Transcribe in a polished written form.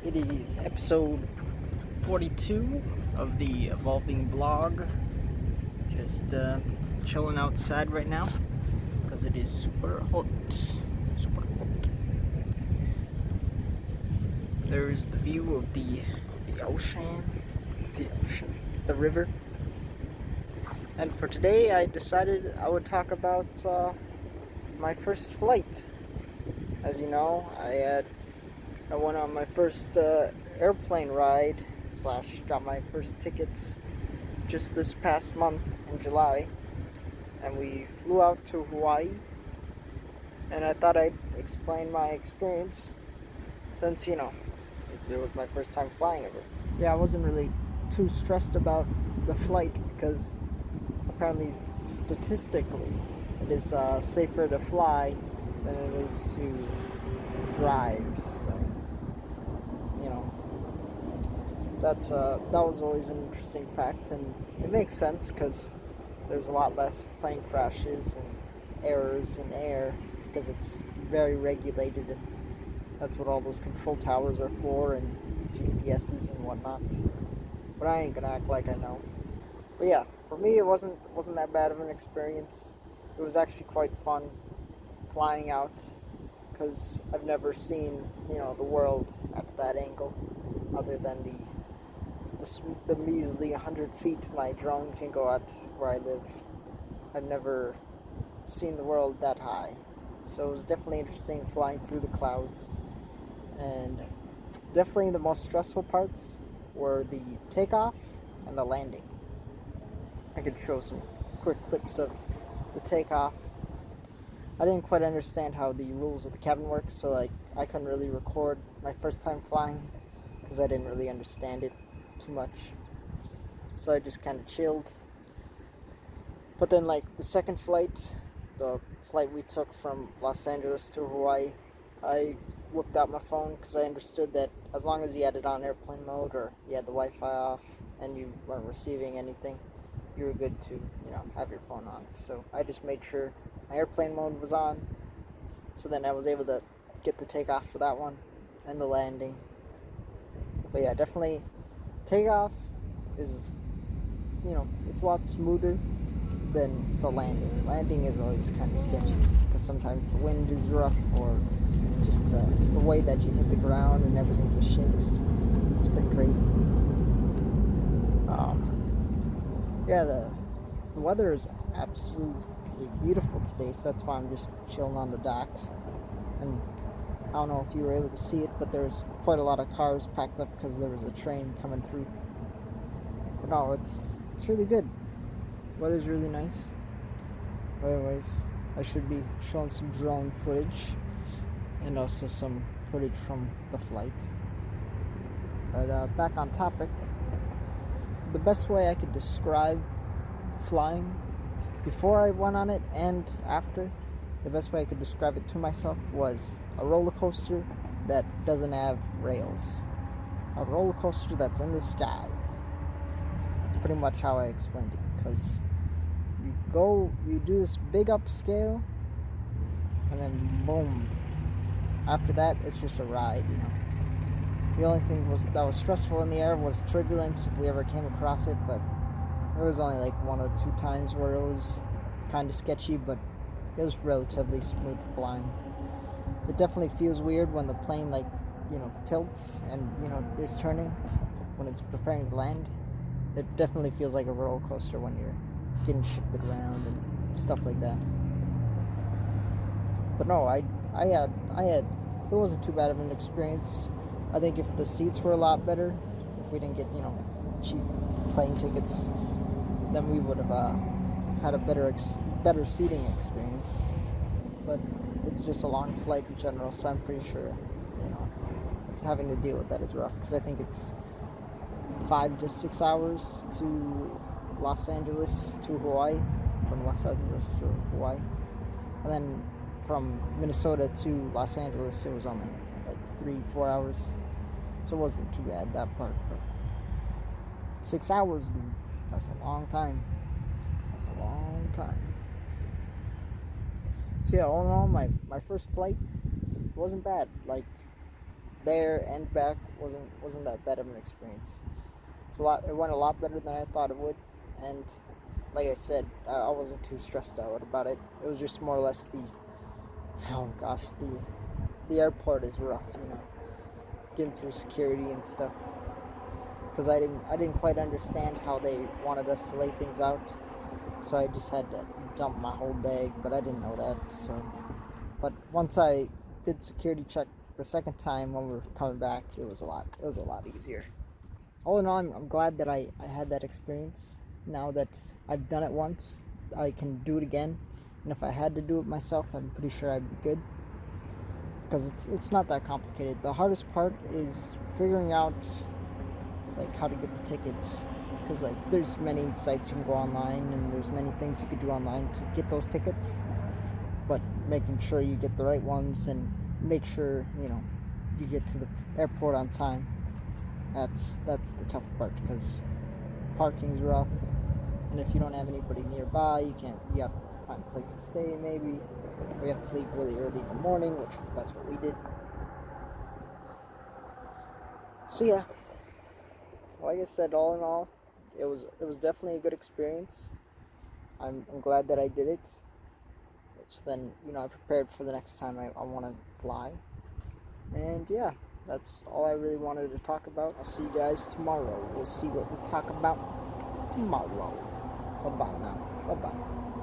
It is episode 42 of the Evolving Blog. Just chilling outside right now because it is super hot. Super hot. There's the view of the ocean, the river. And for today, I decided I would talk about my first flight. As you know, I went on my first airplane ride / got my first tickets just this past month in July, and we flew out to Hawaii. And I thought I'd explain my experience since it was my first time flying ever. Yeah, I wasn't really too stressed about the flight because apparently statistically it is safer to fly than it is to drive. So that was always an interesting fact, and it makes sense because there's a lot less plane crashes and errors in air because it's very regulated, and that's what all those control towers are for, and GPSs and whatnot. But I ain't gonna act like I know. But yeah, for me it wasn't that bad of an experience. It was actually quite fun flying out because I've never seen the world at that angle, other than the measly 100 feet my drone can go at where I live. I've never seen the world that high. So it was definitely interesting flying through the clouds. And definitely the most stressful parts were the takeoff and the landing. I could show some quick clips of the takeoff. I didn't quite understand how the rules of the cabin works, so I couldn't really record my first time flying because I didn't really understand it too much. So I just kind of chilled. But then the second flight, the flight we took from Los Angeles to Hawaii, I whipped out my phone because I understood that as long as you had it on airplane mode or you had the Wi-Fi off and you weren't receiving anything, you were good to have your phone on. So I just made sure my airplane mode was on, so then I was able to get the takeoff for that one and the landing. But yeah, definitely takeoff is it's a lot smoother than the landing. Landing is always kind of sketchy because sometimes the wind is rough, or just the way that you hit the ground and everything just shakes. It's pretty crazy. Yeah, the weather is absolutely beautiful today, so that's why I'm just chilling on the dock. And I don't know if you were able to see it, but there's quite a lot of cars packed up because there was a train coming through. But no, it's really good. Weather's really nice. But anyways, I should be showing some drone footage and also some footage from the flight. But back on topic, the best way I could describe flying before I went on it and after, the best way I could describe it to myself was a roller coaster that doesn't have rails. A roller coaster that's in the sky. It's pretty much how I explained it, because you do this big upscale, and then boom. After that, it's just a ride, The only thing that was stressful in the air was turbulence, if we ever came across it, but there was only one or two times where it was kind of sketchy, but it was relatively smooth flying. It definitely feels weird when the plane tilts and is turning when it's preparing to land. It definitely feels like a roller coaster when you're getting shifted around and stuff like that. But no, I had it wasn't too bad of an experience. I think if the seats were a lot better, if we didn't get cheap plane tickets, then we would have had a better seating experience. But it's just a long flight in general, so I'm pretty sure having to deal with that is rough, because I think it's 5 to 6 hours to Los Angeles to Hawaii, from Los Angeles to Hawaii, and then from Minnesota to Los Angeles it was only 3-4 hours, so it wasn't too bad, that part. But 6 hours, dude, that's a long time. So yeah, all in all, my first flight wasn't bad. there and back wasn't that bad of an experience. It went a lot better than I thought it would, and like I said, I wasn't too stressed out about it. It was just more or less oh gosh, the airport is rough, getting through security and stuff. Because I didn't quite understand how they wanted us to lay things out, so I just had to dump my whole bag, but I didn't know that. But once I did security check the second time when we were coming back, it was a lot easier. All in all, I'm glad that I had that experience. Now that I've done it once, I can do it again. And if I had to do it myself, I'm pretty sure I'd be good. Because it's not that complicated. The hardest part is figuring out like how to get the tickets. Because like there's many sites you can go online and there's many things you could do online to get those tickets. But making sure you get the right ones and make sure you get to the airport on time. That's the tough part because parking's rough, and if you don't have anybody nearby, you have to find a place to stay maybe, or you have to leave really early in the morning, which that's what we did. So yeah, like I said, all in all, it was definitely a good experience. I'm glad that I did it. Which then I prepared for the next time I want to fly. And yeah, that's all I really wanted to talk about. I'll see you guys tomorrow. We'll see what we talk about tomorrow. Bye bye now. Bye bye.